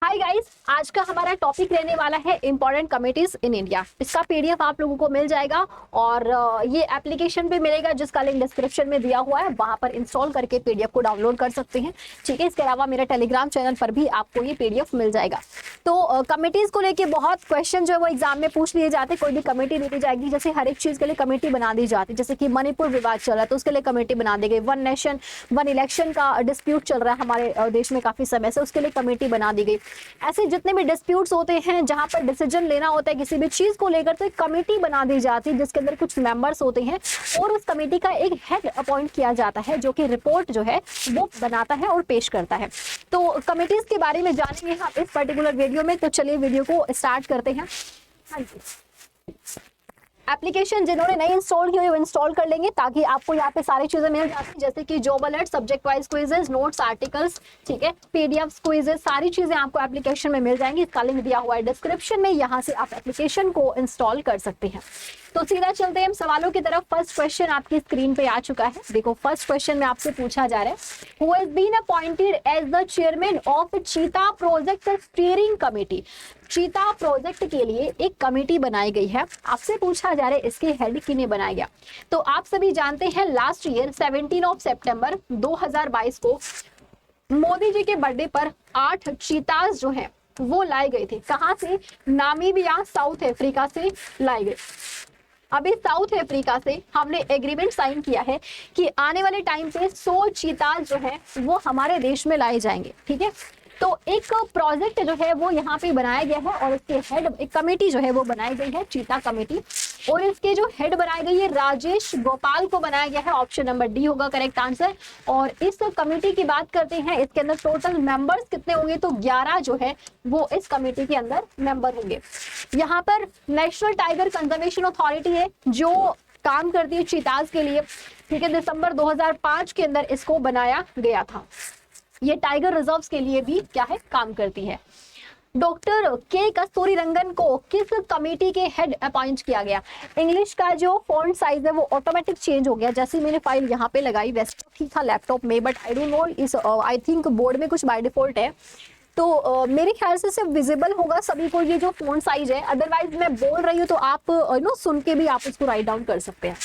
Hi guys, आज का हमारा टॉपिक रहने वाला है इंपॉर्टेंट कमिटीज इन इंडिया। इसका पीडीएफ आप लोगों को मिल जाएगा और ये एप्लीकेशन पे मिलेगा जिसका लिंक डिस्क्रिप्शन में दिया हुआ है, वहां पर इंस्टॉल करके पीडीएफ को डाउनलोड कर सकते हैं। ठीक है, इसके अलावा मेरे टेलीग्राम चैनल पर भी आपको ये पीडीएफ मिल जाएगा। तो कमिटीज को लेके बहुत क्वेश्चन जो है वो एग्जाम में पूछ लिए जाते हैं। कोई भी कमेटी दी जाएगी, जैसे हर एक चीज के लिए कमेटी बना दी जाती है। जैसे कि मणिपुर विवाद चल रहा है तो उसके लिए कमेटी बना दी गई। वन नेशन वन इलेक्शन का डिस्प्यूट चल रहा है हमारे देश में काफी समय से, उसके लिए कमेटी बना दी गई। ऐसे जितने भी डिस्प्यूट्स होते हैं जहां पर डिसीजन लेना होता है किसी भी चीज को लेकर, तो एक कमेटी बना दी जाती है जिसके अंदर कुछ मेंबर्स होते हैं और उस कमेटी का एक हेड अपॉइंट किया जाता है जो कि रिपोर्ट जो है वो बनाता है और पेश करता है। तो कमेटीज के बारे में जानेंगे हम इस पर्टिकुलर वीडियो में। तो चलिए वीडियो को स्टार्ट करते हैं। हाँ जी, एप्लीकेशन जिन्होंने नहीं इंस्टॉल की हुई वो इंस्टॉल कर लेंगे ताकि आपको यहाँ पे सारी चीजें मिल जाती, जैसे कि job alert, subject wise quizzes, notes, articles, ठीक है, पीडीएफ, क्विजेस, सारी चीजें आपको एप्लीकेशन में मिल जाएंगी। इसका लिंक दिया हुआ है डिस्क्रिप्शन में, यहाँ से आप एप्लीकेशन को इंस्टॉल कर सकते हैं। तो सीधा चलते हैं हम सवालों की तरफ। फर्स्ट क्वेश्चन आपकी स्क्रीन पे आ चुका है। देखो, फर्स्ट क्वेश्चन में आपसे पूछा जा रहा है, who has been appointed as the chairman of cheetah project steering committee. Cheetah project के लिए एक कमेटी बनाई गई है। आपसे पूछा जा रहा है इसके हेड किन्हें बनाया गया। तो आप सभी जानते हैं लास्ट ईयर 17 सितंबर 2022 को मोदी जी के बर्थडे पर 8 चीताज जो है वो लाए गए थे। कहां से? नामीबिया, साउथ अफ्रीका से लाए गए। अभी साउथ अफ्रीका से हमने एग्रीमेंट साइन किया है कि आने वाले टाइम पे 100 चीताज जो है वो हमारे देश में लाए जाएंगे। ठीक है, तो एक प्रोजेक्ट जो है वो यहाँ पे बनाया गया है और इसके हेड, एक कमेटी जो है वो बनाई गई है, चीता कमेटी, और इसके जो हेड बनाए गई है राजेश गोपाल को बनाया गया है। ऑप्शन नंबर डी होगा करेक्ट आंसर। और इस कमेटी की बात करते हैं, इसके अंदर टोटल मेंबर्स कितने होंगे? तो 11 जो है वो इस कमेटी के अंदर मेंबर होंगे। यहाँ पर नेशनल टाइगर कंजर्वेशन अथॉरिटी है जो काम करती है चीताज के लिए। ठीक है, दिसंबर 2005 के अंदर इसको बनाया गया था। ये टाइगर रिजर्व्स के लिए भी क्या है, काम करती है। डॉक्टर के कस्तूरीरंगन को किस कमेटी के हेड अपॉइंट किया गया? इंग्लिश का जो फॉन्ट साइज है वो ऑटोमेटिक चेंज हो गया। जैसे मैंने फाइल यहाँ पे लगाई वैसे ठीक था लैपटॉप में, बट आई डोंट नो इस आई थिंक बोर्ड में कुछ बाय डिफॉल्ट है। तो मेरे ख्याल से सिर्फ विजिबल होगा सभी को ये जो फॉन्ट साइज है। अदरवाइज मैं बोल रही हूँ तो आप नो सुन के भी आप उसको राइट डाउन कर सकते हैं।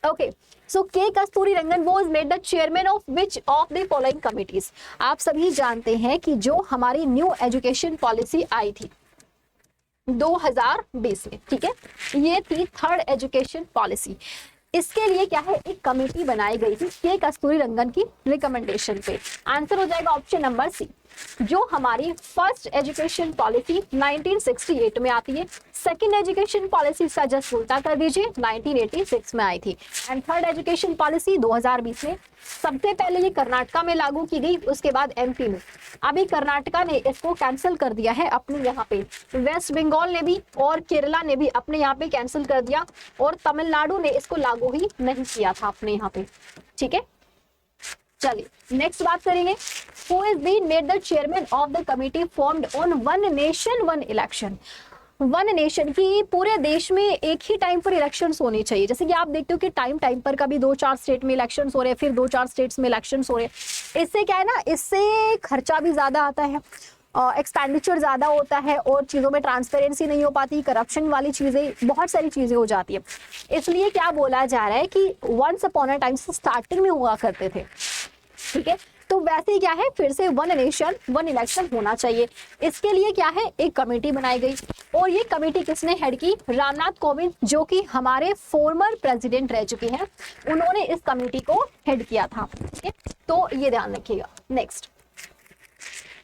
ओके, सो के Kasturirangan was made the chairman of which of the following committees. आप सभी जानते हैं कि जो हमारी न्यू एजुकेशन पॉलिसी आई थी 2020 में, ठीक है, ये थी थर्ड एजुकेशन पॉलिसी। इसके लिए क्या है, एक कमेटी बनाई गई थी के कस्तूरीरंगन की रिकमेंडेशन पे। आंसर हो जाएगा ऑप्शन नंबर सी। जो हमारी फर्स्ट एजुकेशन पॉलिसी 1968 में आती है, सेकंड एजुकेशन पॉलिसी का जस्ट उल्टा कर दीजिए 1986 में आई थी, एंड थर्ड एजुकेशन पॉलिसी 2020 में। सबसे पहले ये कर्नाटका में लागू की गई, उसके बाद एमपी में। अभी कर्नाटका ने इसको कैंसिल कर दिया है अपने यहाँ पे, वेस्ट बंगाल ने भी और केरला ने भी अपने यहाँ पे कैंसिल कर दिया, और तमिलनाडु ने इसको लागू ही नहीं किया था अपने यहाँ पे। ठीक है, चलिए नेक्स्ट बात करेंगे। Who has been made the chairman of the committee formed on one nation one election? One nation की पूरे देश में एक ही टाइम पर इलेक्शंस होनी चाहिए। जैसे कि आप देखते हो कि टाइम पर कभी 2-4 स्टेट में इलेक्शंस हो रहे हैं, फिर 2-4 स्टेट्स में इलेक्शंस हो रहे हैं। इससे क्या है ना, इससे खर्चा भी ज्यादा आता है, एक्सपेंडिचर ज्यादा होता है और चीजों में ट्रांसपेरेंसी नहीं हो पाती, करप्शन वाली चीजें, बहुत सारी चीजें हो जाती है। इसलिए क्या बोला जा रहा है कि once upon a time starting में हुआ करते थे। ठीक है, तो वैसे ही क्या है, फिर से वन नेशन वन इलेक्शन होना चाहिए। इसके लिए क्या है, एक कमेटी बनाई गई, और ये कमेटी किसने हेड की? रामनाथ कोविंद, जो कि हमारे फॉर्मर प्रेसिडेंट रह चुके हैं, उन्होंने इस कमेटी को हेड किया था। ठीक है, तो ये ध्यान रखिएगा। Next,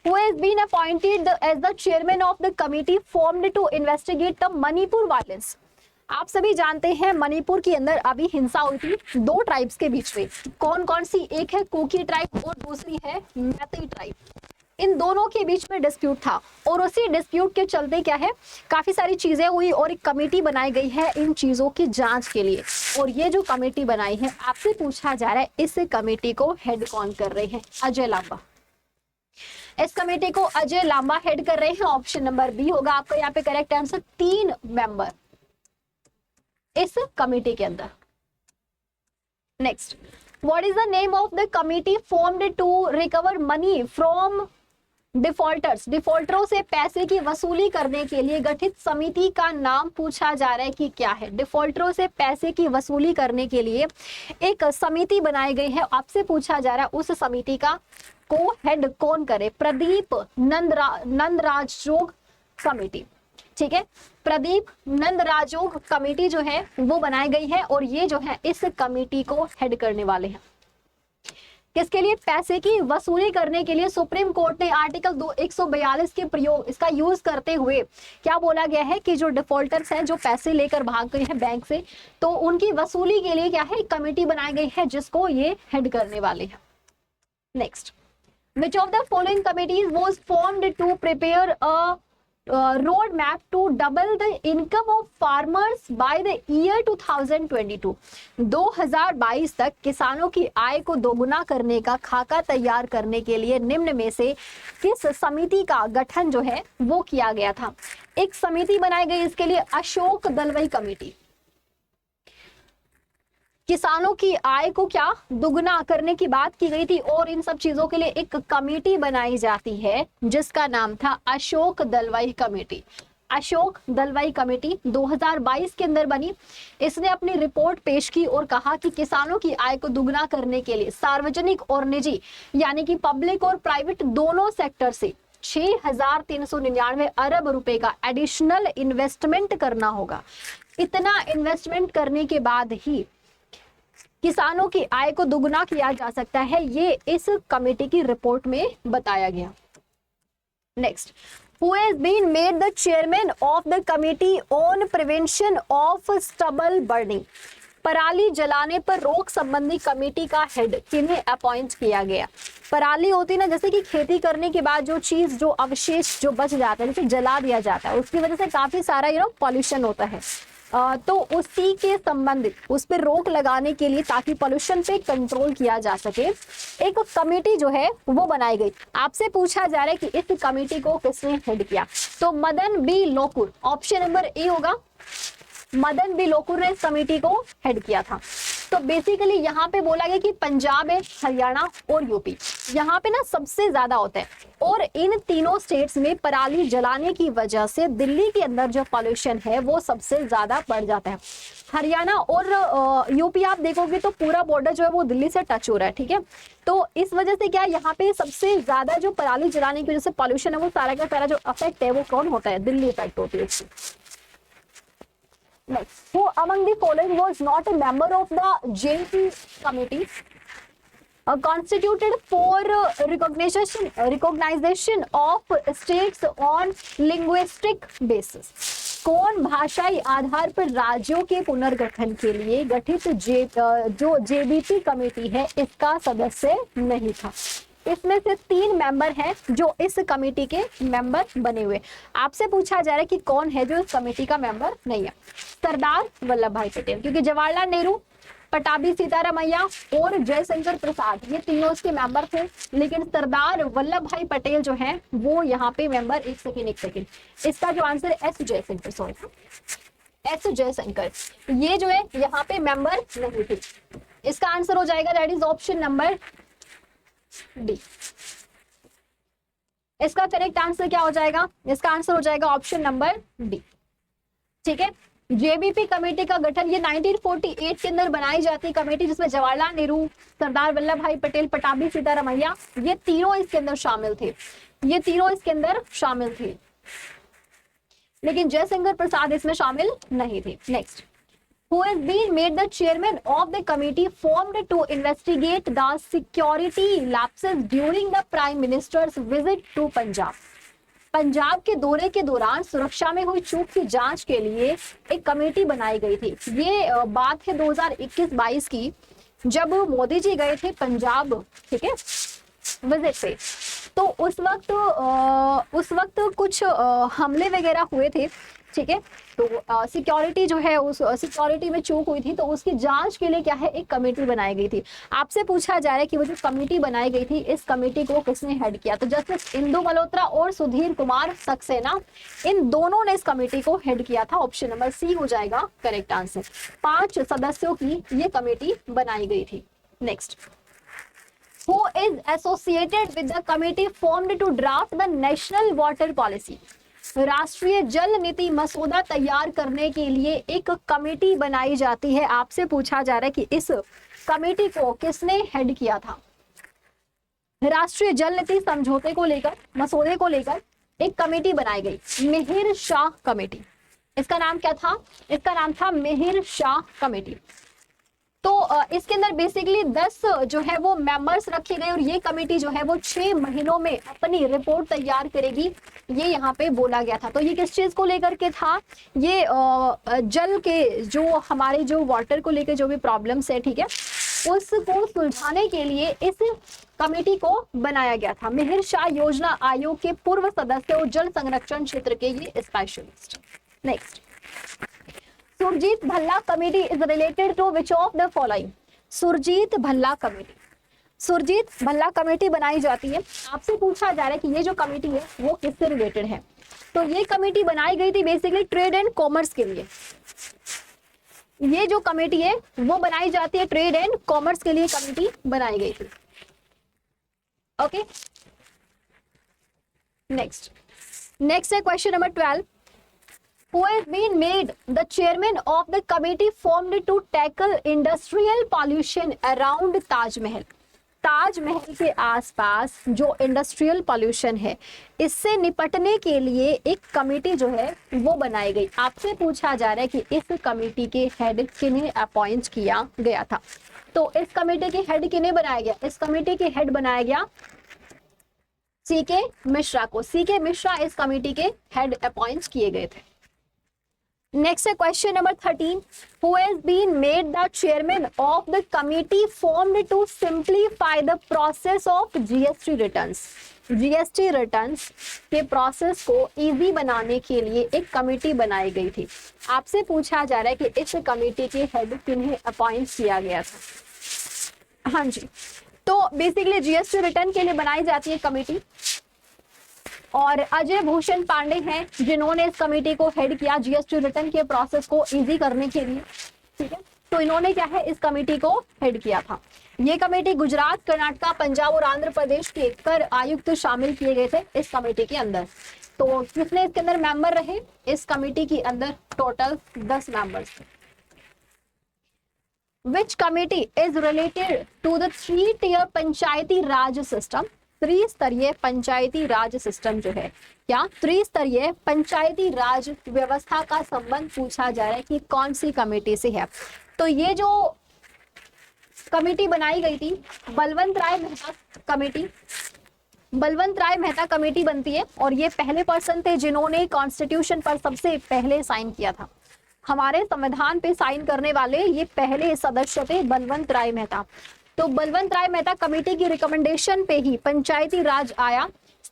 who has been appointed as the chairman of the committee formed to investigate the Manipur violence? आप सभी जानते हैं मणिपुर के अंदर अभी हिंसा हुई थी 2 ट्राइब्स के बीच में। कौन कौन सी? एक है कुकी ट्राइब और दूसरी है मैतेई ट्राइब। इन दोनों के बीच में डिस्प्यूट था और उसी डिस्प्यूट के चलते क्या है, काफी सारी चीजें हुई और एक कमेटी बनाई गई है इन चीजों की जांच के लिए। और ये जो कमेटी बनाई है, आपसे पूछा जा रहा है इस कमेटी को हेड कौन कर रहे हैं? अजय लांबा। इस कमेटी को अजय लांबा हेड कर रहे हैं। ऑप्शन नंबर बी होगा आपका यहाँ पे करेक्ट आंसर। 3 मेंबर इस कमेटी के अंदर। Next, what is the name of the committee formed to recover money from defaulters, डिफॉल्टरों से पैसे की वसूली करने के लिए गठित समिति का नाम पूछा जा रहा है कि क्या है। डिफॉल्टरों से पैसे की वसूली करने के लिए एक समिति बनाई गई है, आपसे पूछा जा रहा है उस समिति का को हेड कौन करे। प्रदीप नंदराजोग कमेटी, ठीक है, प्रदीप नंदराजोग कमेटी जो है वो बनाई गई है और ये जो है इस कमेटी को हेड करने वाले हैं। किसके लिए? पैसे की वसूली करने के लिए सुप्रीम कोर्ट ने आर्टिकल 142 के प्रयोग इसका यूज करते हुए क्या बोला गया है कि जो डिफॉल्टर्स हैं, जो पैसे लेकर भाग गए हैं बैंक से, तो उनकी वसूली के लिए क्या है, कमेटी बनाई गई है जिसको ये हेड करने वाले हैं। Next, which of the following committees was formed to prepare a road map to double the income of farmers by the year 2022? 2022 तक किसानों की आय को दोगुना करने का खाका तैयार करने के लिए निम्न में से किस समिति का गठन जो है वो किया गया था? एक समिति बनाई गई इसके लिए, अशोक दलवई कमेटी। किसानों की आय को क्या दुगना करने की बात की गई थी और इन सब चीजों के लिए एक कमेटी बनाई जाती है जिसका नाम था अशोक दलवाई कमेटी। अशोक दलवाई कमेटी 2022 के अंदर बनी। इसने अपनी रिपोर्ट पेश की और कहा कि किसानों की आय को दुगना करने के लिए सार्वजनिक और निजी यानी कि पब्लिक और प्राइवेट दोनों सेक्टर से 6,399 अरब रुपए का एडिशनल इन्वेस्टमेंट करना होगा। इतना इन्वेस्टमेंट करने के बाद ही किसानों की आय को दुगना किया जा सकता है, ये इस कमेटी की रिपोर्ट में बताया गया। Next, who has been made the chairman of the committee on prevention of stubble burning? पराली जलाने पर रोक संबंधी कमेटी का हेड किन्हें अपॉइंट किया गया? पराली होती है ना, जैसे कि खेती करने के बाद जो चीज, जो अवशेष जो बच जाता है, जैसे जला दिया जाता है, उसकी वजह से काफी सारा पॉल्यूशन होता है। तो उसी के संबंधित उस पर रोक लगाने के लिए, ताकि पोल्यूशन पे कंट्रोल किया जा सके, एक कमेटी जो है वो बनाई गई। आपसे पूछा जा रहा है कि इस कमेटी को किसने हेड किया? तो Madan B Lokur, option number A होगा, मदन बी लोकुर ने इस कमेटी को हेड किया था। तो बेसिकली यहाँ पे बोला गया कि पंजाब है, हरियाणा और यूपी, यहाँ पे ना सबसे ज्यादा होता है और इन तीनों स्टेट्स में पराली जलाने की वजह से दिल्ली के अंदर जो पॉल्यूशन है वो सबसे ज्यादा बढ़ जाता है। हरियाणा और यूपी आप देखोगे तो पूरा बॉर्डर जो है वो दिल्ली से टच हो रहा है, ठीक है। तो इस वजह से क्या यहाँ पे सबसे ज्यादा जो पराली जलाने की वजह से पॉल्यूशन है वो सारा का सारा जो अफेक्ट है वो कौन होता है? दिल्ली इफेक्ट होती है। Next, who among the following was not a member of the JP committee constituted for recognition of states on linguistic basis? कौन भाषाई आधार पर राज्यों के पुनर्गठन के लिए गठित जो JBP कमेटी है इसका सदस्य नहीं था? इसमें से 3 मेंबर हैं जो इस कमेटी के मेंबर बने हुए। आपसे पूछा जा रहा है कि कौन है जो इस कमेटी का मेंबर नहीं है? सरदार वल्लभ भाई पटेल, क्योंकि जवाहरलाल नेहरू, पटाभी सीतारामैया और जयशंकर प्रसाद ये तीनों इसके मेंबर थे, लेकिन सरदार वल्लभ भाई पटेल जो है वो यहाँ पे मेंबर, एक सेकेंड, इसका जो आंसर है S Jaishankar, sorry S Jaishankar, ये जो है यहाँ पे मेंबर नहीं थे। इसका आंसर हो जाएगा that is option number D. इसका करेक्ट आंसर क्या हो जाएगा? इसका आंसर हो जाएगा ऑप्शन नंबर डी, ठीक है। जेबीपी कमेटी का गठन ये 1948 के अंदर बनाई जाती कमेटी, जिसमें जवाहरलाल नेहरू, सरदार वल्लभ भाई पटेल, पटाभी सीतारामैया ये तीनों इसके अंदर शामिल थे, ये तीनों इसके अंदर शामिल थे, लेकिन जयशंकर प्रसाद इसमें शामिल नहीं थे। Next, who has been made the chairman of the committee formed to investigate the security lapses during the prime minister's visit to Punjab? Punjab के दौरे के दौरान सुरक्षा में हुई चूक की जांच के लिए एक कमेटी बनाई गई थी। ये बात है 2021-22 की, जब मोदी जी गए थे पंजाब, ठीक है, विजिट पे। तो उस वक्त कुछ हमले वगैरह हुए थे, ठीक है। तो सिक्योरिटी जो है उस सिक्योरिटी में चूक हुई थी, तो उसकी जांच के लिए क्या है एक कमेटी बनाई गई थी। आपसे पूछा जा रहा है कि वो जो कमेटी बनाई गई थी इस कमेटी को किसने हेड किया? तो जस्टिस इंदु मल्होत्रा और सुधीर कुमार सक्सेना, इन दोनों ने इस कमेटी को हेड किया था। ऑप्शन नंबर सी हो जाएगा करेक्ट आंसर। 5 सदस्यों की ये कमेटी बनाई गई थी। Next, Who is associated with the committee formed to draft the national water policy? राष्ट्रीय जल नीति मसौदा तैयार करने के लिए एक कमेटी बनाई जाती है। आपसे पूछा जा रहा है कि इस कमेटी को किसने हेड किया था? राष्ट्रीय जल नीति समझौते को लेकर, मसौदे को लेकर एक कमेटी बनाई गई, मिहिर शाह कमेटी। इसका नाम क्या था? इसका नाम था मिहिर शाह कमेटी। तो इसके अंदर बेसिकली 10 जो है वो मेंबर्स रखे गए और ये कमेटी जो है वो 6 महीनों में अपनी रिपोर्ट तैयार करेगी, ये यहाँ पे बोला गया था। तो ये किस चीज को लेकर के था? ये जल के जो हमारे जो वाटर को लेकर जो भी प्रॉब्लम्स है, ठीक है, उसको सुलझाने के लिए इस कमेटी को बनाया गया था। मिहिर शाह योजना आयोग के पूर्व सदस्य और जल संरक्षण क्षेत्र के ये specialist. Next, Surjit Bhalla committee is related to which of the following? Surjit Bhalla committee, Surjit Bhalla committee बनाई जाती है। आपसे पूछा जा रहा है कि ये जो कमेटी है वो किससे रिलेटेड है? तो ये कमेटी बनाई गई थी बेसिकली ट्रेड एंड कॉमर्स के लिए। ये जो कमेटी है वो बनाई जाती है ट्रेड एंड कॉमर्स के लिए कमेटी बनाई गई थी। ओके, नेक्स्ट है question number 12। Who has been made the chairman of the committee formed to tackle industrial pollution around Taj Mahal? Taj Mahal के आसपास जो इंडस्ट्रियल पॉल्यूशन है इससे निपटने के लिए एक कमेटी जो है वो बनाई गई। आपसे पूछा जा रहा है कि इस कमेटी के हेड किन्हें अपॉइंट किया गया था? तो इस कमेटी के हेड किन्हें बनाया गया? इस कमेटी के हेड बनाया गया सीके मिश्रा को। सीके मिश्रा इस कमेटी के हेड अपॉइंट किए गए थे। Next है question number 13। Who has been made the chairman of the committee formed to simplify the process of GST returns? GST returns के प्रोसेस को इजी बनाने के लिए एक कमेटी बनाई गई थी। आपसे पूछा जा रहा है कि इस कमेटी के हेड किन्हें अपॉइंट किया गया था? हाँ जी, तो बेसिकली GST रिटर्न के लिए बनाई जाती है कमेटी और अजय भूषण पांडे हैं जिन्होंने इस कमेटी को हेड किया जीएसटी रिटर्न के प्रोसेस को इजी करने के लिए। ठीक है, तो इन्होंने क्या है इस कमेटी को हेड किया था। ये कमेटी गुजरात, कर्नाटक, पंजाब और आंध्र प्रदेश के कर आयुक्त शामिल किए गए थे इस कमेटी के अंदर। तो कितने इसके अंदर मेंबर रहे इस कमेटी के अंदर? Total 10 members. Which committee is related to the 3-tier Panchayati Raj system? त्रिस्तरीय पंचायती राज सिस्टम जो है, क्या त्रिस्तरीय पंचायती राज व्यवस्था का संबंध पूछा जा रहा है कि कौन सी कमेटी से है? तो ये जो कमेटी बनाई गई थी बलवंत राय मेहता कमेटी, बलवंत राय मेहता कमेटी बनती है और ये पहले पर्सन थे जिन्होंने कॉन्स्टिट्यूशन पर सबसे पहले साइन किया था। हमारे संविधान पे साइन करने वाले ये पहले सदस्य थे बलवंत राय मेहता। तो बलवंत राय मेहता कमेटी की रिकमेंडेशन पे ही पंचायती राज आया,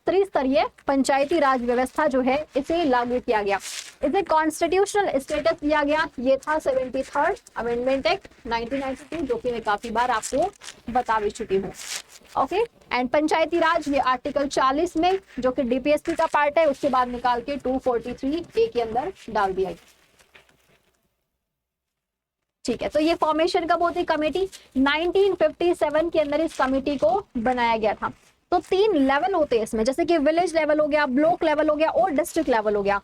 त्रिस्तरीय पंचायती राज व्यवस्था जो है इसे लागू किया गया, इसे कॉन्स्टिट्यूशनल स्टेटस दिया गया। ये था 73rd अमेंडमेंट एक्ट 1992 जो कि मैं काफी बार आपको बता भी चुकी हूँ। ओके, एंड पंचायती राज ये आर्टिकल 40 में जो कि डीपीएसपी का पार्ट है उसके बाद निकाल के 243A के अंदर डाल दिया गया। ठीक है, तो ये फॉर्मेशन कब होती कमेटी? 1957 के अंदर इस कमेटी को बनाया गया था। तो 3 लेवल होते हैं इसमें, जैसे कि विलेज लेवल हो गया, ब्लॉक लेवल हो गया और डिस्ट्रिक्ट लेवल हो गया।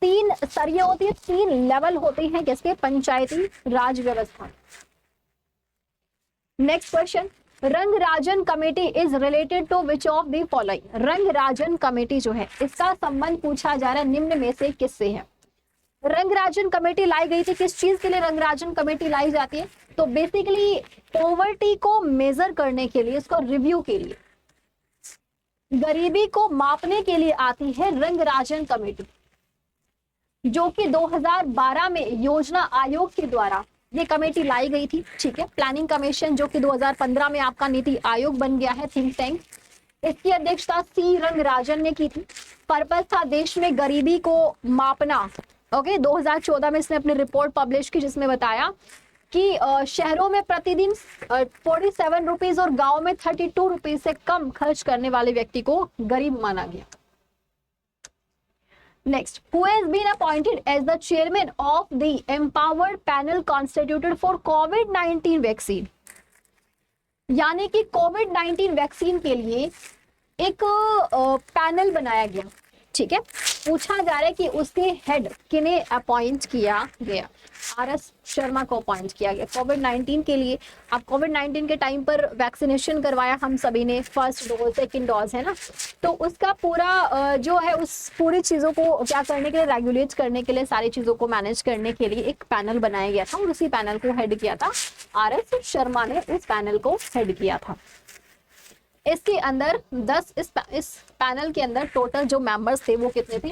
3 स्तरीय होती है, 3 लेवल होते हैं किसके? पंचायती राज व्यवस्था। Next question, Rangarajan committee is related to which of the following? Rangarajan committee जो है इसका संबंध पूछा जा रहा है निम्न में से किससे है? रंगराजन कमेटी लाई गई थी, किस चीज के लिए रंगराजन कमेटी लाई जाती है? तो बेसिकली पॉवर्टी को मेजर करने के लिए, इसको रिव्यू के लिए, गरीबी को मापने के लिए आती है रंगराजन कमेटी, जो कि 2012 में योजना आयोग के द्वारा ये कमेटी लाई गई थी। ठीक है, प्लानिंग कमीशन जो कि 2015 में आपका नीति आयोग बन गया है, थिंक टैंक, इसकी अध्यक्षता सी रंगराजन ने की थी। पर्पस था देश में गरीबी को मापना। ओके, 2014 में इसने अपनी रिपोर्ट पब्लिश की जिसमें बताया कि शहरों में प्रतिदिन 47 रुपीज और गांव में 32 रुपीज से कम खर्च करने वाले व्यक्ति को गरीब माना गया। Next, who has been appointed as the chairman of the empowered panel constituted for कोविड-19 वैक्सीन? यानी कि कोविड-19 वैक्सीन के लिए एक पैनल बनाया गया, ठीक है। पूछा जा रहा है कि उसके हेड किन्हें अपॉइंट किया गया, आर.एस. शर्मा को अपॉइंट किया गया कोविड-19 के लिए। अब कोविड-19 के टाइम पर वैक्सीनेशन करवाया हम सभी ने, फर्स्ट डोज सेकंड डोज, है ना। तो उसका पूरा जो है उस पूरी चीज़ों को क्या करने के लिए, रेगुलेट करने के लिए, सारी चीज़ों को मैनेज करने के लिए एक पैनल बनाया गया था और उसी पैनल को हेड किया था आर.एस. शर्मा ने, इस पैनल को हेड किया था। इसके अंदर 10 इस पैनल के अंदर टोटल जो मेंबर्स थे वो कितने थे,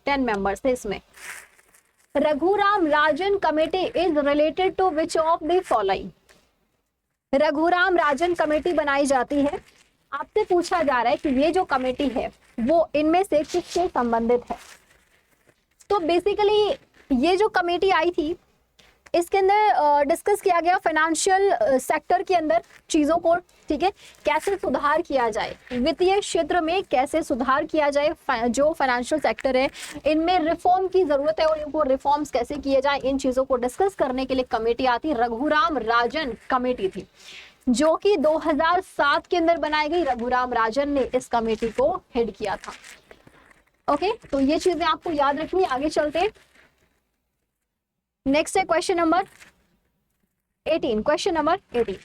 10 मेंबर्स थे इसमें। Raghuram Rajan committee is related to which of the following. Raghuram Rajan committee बनाई जाती है, आपसे पूछा जा रहा है कि ये जो कमेटी है वो इनमें से किससे संबंधित है। तो बेसिकली ये जो कमेटी आई थी इसके अंदर डिस्कस किया गया फाइनेंशियल सेक्टर के अंदर चीज़ों को, ठीक है, कैसे सुधार किया जाए, वित्तीय क्षेत्र में कैसे सुधार किया जाए, जो फाइनेंशियल सेक्टर है इनमें रिफॉर्म की जरूरत है और इनको रिफॉर्म्स कैसे किए जाए, इन चीज़ों को डिस्कस करने के लिए कमेटी आती। रघुराम राजन कमेटी थी जो कि 2007 के अंदर बनाई गई। रघुराम राजन ने इस कमेटी को हेड किया था। ओके, तो ये चीजें आपको याद रखनी। आगे चलते, नेक्स्ट है question number 18। Question number 18,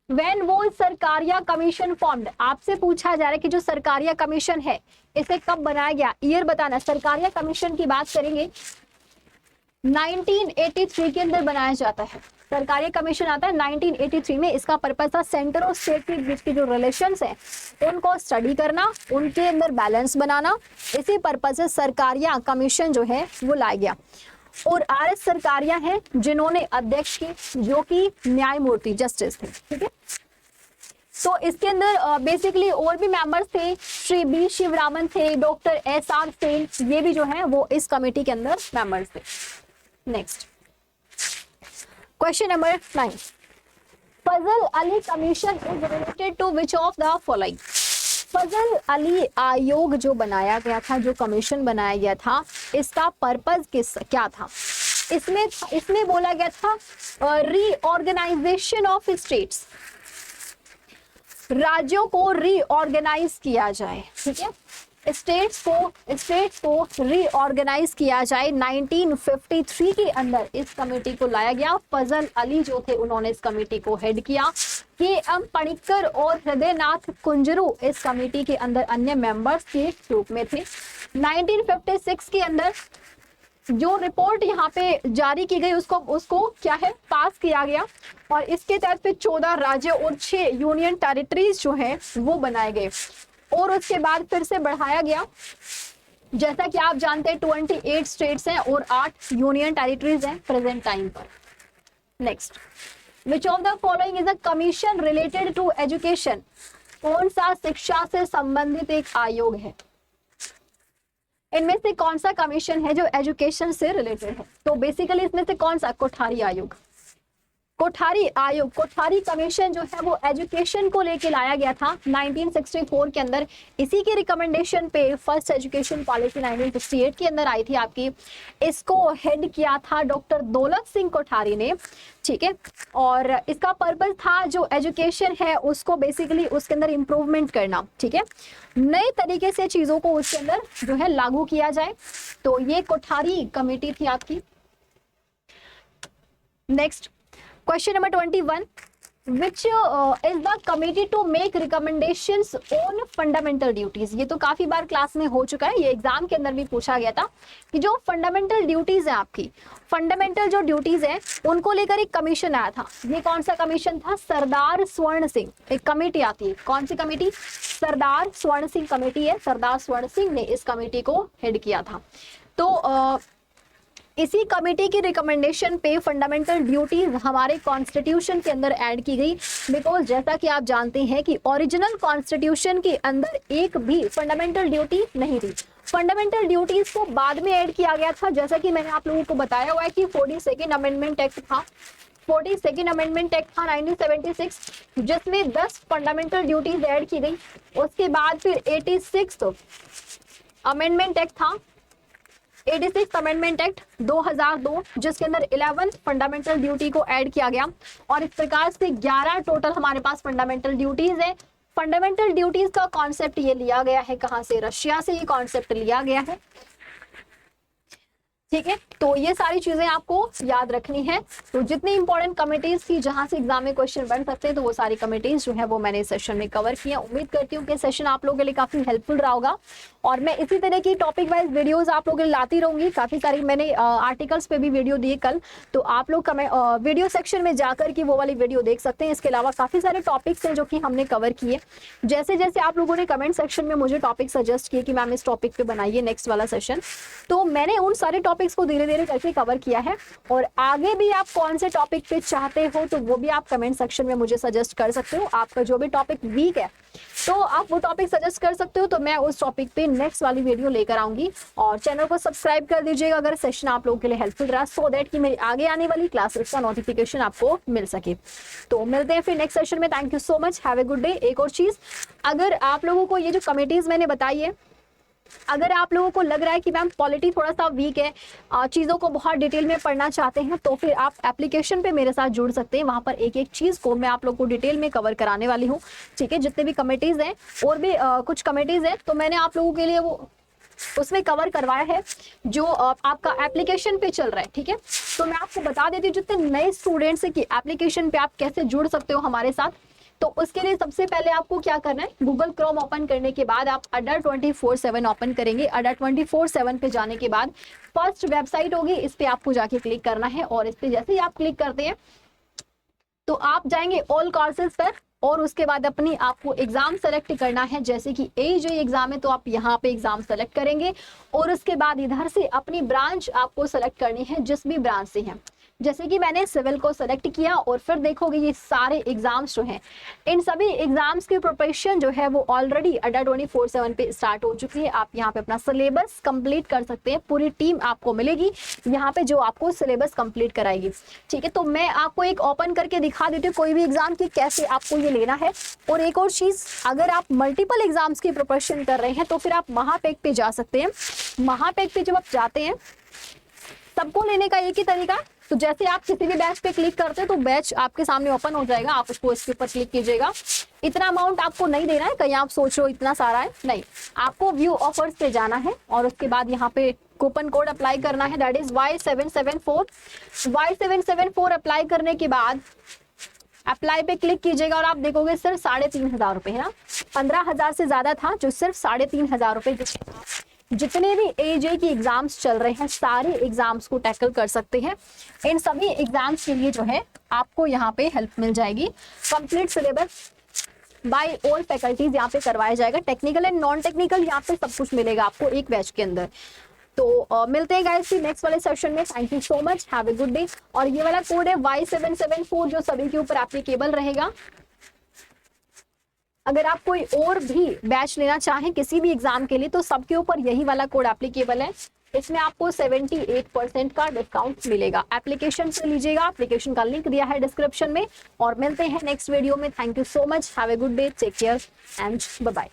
when वो सरकारिया कमीशन फॉर्म्ड। आपसे पूछा जा रहा है कि जो सरकारिया कमीशन है इसे कब बनाया गया, ईयर बताना। सरकारिया कमीशन की बात करेंगे 1983 के अंदर बनाया जाता है। सरकारी कमीशन आता है 1983 में। इसका पर्पस था सेंटर और स्टेट के बीच के जो रिलेशंस हैं उनको स्टडी करना, उनके अंदर बैलेंस बनाना। इसी पर्पस से सरकारिया कमीशन जो है वो लाया गया। और आर.एस. सरकारिया हैं जिन्होंने अध्यक्ष की, जो कि न्यायमूर्ति जस्टिस थे, ठीक है। तो इसके अंदर बेसिकली और भी मेंबर्स थे, श्री बी शिवरामन थे, डॉक्टर एस.आर. सेन, ये भी जो है वो इस कमेटी के अंदर मेंबर्स थे। Next question number 9, Fazal Ali commission is related to which of the following. Fazal Ali आयोग जो बनाया गया था, जो कमीशन बनाया गया था, इसका पर्पस क्या था। इसमें बोला गया था रीऑर्गेनाइजेशन ऑफ स्टेट्स, राज्यों को रीऑर्गेनाइज किया जाए, ठीक है। स्टेट्स को रीऑर्गेनाइज किया जाए। 1953 के अंदर इस कमेटी को लाया गया। फजल अली जो थे उन्होंने इस कमेटी को हेड किया। के.एम. पणिक्कर और हृदयनाथ कुंजरू इस कमेटी के अंदर अन्य मेंबर्स के रूप में थे। 1956 के अंदर जो रिपोर्ट यहाँ पे जारी की गई उसको क्या है, पास किया गया और इसके तहत फिर 14 राज्य और 6 यूनियन टेरिटरीज जो है वो बनाए गए और उसके बाद फिर से बढ़ाया गया। जैसा कि आप जानते हैं 28 स्टेट्स हैं और 8 यूनियन टेरिटरीज हैं प्रेजेंट टाइम पर। Next, which of the following is a commission related to education. कौन सा शिक्षा से संबंधित एक आयोग है। इनमें से कौन सा कमीशन है जो एजुकेशन से रिलेटेड है। तो बेसिकली इसमें से कौन सा, कोठारी आयोग। कोठारी कमीशन जो है वो एजुकेशन को लेके लाया गया था 1964 के अंदर। इसी के रिकमेंडेशन पे फर्स्ट एजुकेशन पॉलिसी 1968 के अंदर आई थी आपकी। इसको हेड किया था डॉक्टर दौलत सिंह कोठारी ने, ठीक है। और इसका पर्पस था जो एजुकेशन है उसको बेसिकली उसके अंदर इम्प्रूवमेंट करना, ठीक है, नए तरीके से चीजों को उसके अंदर जो है लागू किया जाए। तो ये कोठारी कमेटी थी आपकी। Next question number 21, which is the committee to make recommendations on fundamental duties। ये तो काफी बार क्लास में हो चुका है, ये एग्जाम के अंदर भी पूछा गया था कि जो फंडामेंटल ड्यूटीज है आपकी, फंडामेंटल जो ड्यूटीज है उनको लेकर एक कमीशन आया था। ये कौन सा कमीशन था, सरदार स्वर्ण सिंह। एक कमेटी आती है, कौन सी कमेटी, सरदार स्वर्ण सिंह कमेटी है। सरदार स्वर्ण सिंह ने इस कमेटी को हेड किया था। तो इसी कमेटी की रिकमेंडेशन पे फंडामेंटल ड्यूटीज हमारे कॉन्स्टिट्यूशन के अंदर ऐड की गई। बिकॉज जैसा कि आप जानते हैं कि ओरिजिनल कॉन्स्टिट्यूशन के अंदर एक भी फंडामेंटल ड्यूटी नहीं थी। फंडामेंटल ड्यूटीज को बाद में ऐड किया गया था, जैसा कि मैंने आप लोगों को बताया हुआ है कि 42nd अमेंडमेंट एक्ट था। 42nd अमेंडमेंट एक्ट था 1976, जिसमें 10 फंडामेंटल ड्यूटीज ऐड की गई। उसके बाद फिर 86th अमेंडमेंट एक्ट था 86 अमेंडमेंट एक्ट 2002 जिसके अंदर 11 फंडामेंटल ड्यूटी को ऐड किया गया और इस प्रकार से 11 टोटल हमारे पास फंडामेंटल ड्यूटीज है। फंडामेंटल ड्यूटीज का कॉन्सेप्ट ये लिया गया है कहां से, रशिया से ये कॉन्सेप्ट लिया गया है। ठीक है, तो ये सारी चीजें आपको याद रखनी है। तो जितनी इंपॉर्टेंट कमिटीज थी जहां से एग्जाम में क्वेश्चन बन सकते हैं तो वो सारी कमिटीज जो है वो मैंने इस सेशन में कवर किया। उम्मीद करती हूँ कि सेशन आप लोगों के लिए काफी हेल्पफुल रहा होगा और मैं इसी तरह की टॉपिक वाइज वीडियोस आप लोगों के लिए लाती रहूंगी। काफी सारी मैंने आर्टिकल्स पे भी वीडियो दिए कल, तो आप लोग वीडियो सेक्शन में जाकर के वो वाली वीडियो देख सकते हैं। इसके अलावा काफी सारे टॉपिक्स हैं जो कि हमने कवर किए। जैसे जैसे आप लोगों ने कमेंट सेक्शन में मुझे टॉपिक सजेस्ट किए कि मैम इस टॉपिक पे बनाइए नेक्स्ट वाला सेशन, तो मैंने उन सारे टॉपिक्स को धीरे धीरे करके कवर किया है। और आगे भी आप कौन से टॉपिक पे चाहते हो तो वो भी आप कमेंट सेक्शन में मुझे सजेस्ट कर सकते हो। आपका जो भी टॉपिक वीक है तो आप वो टॉपिक सजेस्ट कर सकते हो, तो मैं उस टॉपिक पे नेक्स्ट वाली वीडियो लेकर आऊंगी। और चैनल को सब्सक्राइब कर दीजिएगा अगर सेशन आप लोगों के लिए हेल्पफुल रहा, सो दैट कि मेरी आगे आने वाली क्लासेस का नोटिफिकेशन आपको मिल सके। तो मिलते हैं फिर नेक्स्ट सेशन में। Thank you so much, have a good day. एक और चीज, अगर आप लोगों को ये जो कमिटीज मैंने बताई है, अगर आप लोगों को लग रहा है कि मैम पॉलिटी थोड़ा सा वीक है, चीज़ों को बहुत डिटेल में पढ़ना चाहते हैं, तो फिर आप एप्लीकेशन पे मेरे साथ जुड़ सकते हैं। वहां पर एक एक चीज़ को मैं आप लोगों को डिटेल में कवर कराने वाली हूँ। ठीक है, जितने भी कमेटीज़ हैं और भी कुछ कमेटीज़ हैं तो मैंने आप लोगों के लिए वो उसमें कवर करवाया है जो आपका एप्लीकेशन पे चल रहा है। ठीक है, तो मैं आपको बता देती हूँ जितने नए स्टूडेंट्स हैं कि एप्लीकेशन पे आप कैसे जुड़ सकते हो हमारे साथ। तो उसके लिए सबसे पहले आपको क्या करना है, गूगल क्रोम ओपन करने के बाद आप अड्डा 24/7 ओपन करेंगे। अड्डा 24/7 पे जाने के बाद फर्स्ट वेबसाइट होगी, इस पे आपको जाके क्लिक करना है और इस पे जैसे ही आप क्लिक करते हैं तो आप जाएंगे ऑल कोर्सेज पर और उसके बाद अपनी आपको एग्जाम सेलेक्ट करना है। जैसे कि AJE एग्जाम है तो आप यहाँ पे एग्जाम सेलेक्ट करेंगे और उसके बाद इधर से अपनी ब्रांच आपको सेलेक्ट करनी है जिस भी ब्रांच से है। जैसे कि मैंने सिविल को सेलेक्ट किया और फिर देखोगे ये सारे एग्जाम्स जो हैं, इन सभी एग्जाम्स की प्रिपरेशन जो है वो ऑलरेडी अड्डा 24/7 पे स्टार्ट हो चुकी है। आप यहाँ पे अपना सिलेबस कंप्लीट कर सकते हैं, पूरी टीम आपको मिलेगी यहाँ पे जो आपको सिलेबस कंप्लीट कराएगी। ठीक है, तो मैं आपको एक ओपन करके दिखा देती हूँ कोई भी एग्जाम की कैसे आपको ये लेना है। और एक और चीज, अगर आप मल्टीपल एग्जाम्स की प्रिपरेशन कर रहे हैं तो फिर आप महापेक पे जा सकते हैं। महापेक पे जब आप जाते हैं, सबको लेने का एक ही तरीका, तो जैसे आप किसी भी बैच पे क्लिक करते हैं तो बैच आपके सामने ओपन हो जाएगा, आप उसको इसके ऊपर क्लिक कीजिएगा। इतना अमाउंट आपको नहीं देना है, कहीं आप सोच रहे हो इतना सारा है, नहीं, आपको व्यू ऑफर्स पे जाना है और उसके बाद यहाँ पे कूपन कोड अप्लाई करना है, that is Y774। Y774 apply करने के बाद अप्लाई पे क्लिक कीजिएगा और आप देखोगे सिर्फ 3,500 रुपए है ना, 15,000 से ज्यादा था, जो सिर्फ 3,500 रुपए जितने भी AJE की एग्जाम्स चल रहे हैं सारे एग्जाम्स को टैकल कर सकते हैं। इन सभी एग्जाम्स के लिए जो है आपको यहाँ पे हेल्प मिल जाएगी। Complete syllabus by all faculties यहाँ पे करवाया जाएगा, टेक्निकल एंड नॉन टेक्निकल यहाँ पे सब कुछ मिलेगा आपको एक बैच के अंदर। तो मिलते हैं गाइस नेक्स्ट वाले सेशन में। Thank you so much, have a good day. और ये वाला कोड है Y774 जो सभी के ऊपर एप्लीकेबल रहेगा। अगर आप कोई और भी बैच लेना चाहें किसी भी एग्जाम के लिए तो सबके ऊपर यही वाला कोड एप्लीकेबल है। इसमें आपको 78% का डिस्काउंट मिलेगा। एप्लीकेशन से लीजिएगा, एप्लीकेशन का लिंक दिया है डिस्क्रिप्शन में। और मिलते हैं नेक्स्ट वीडियो में। Thank you so much, have a good day, take care and bye bye.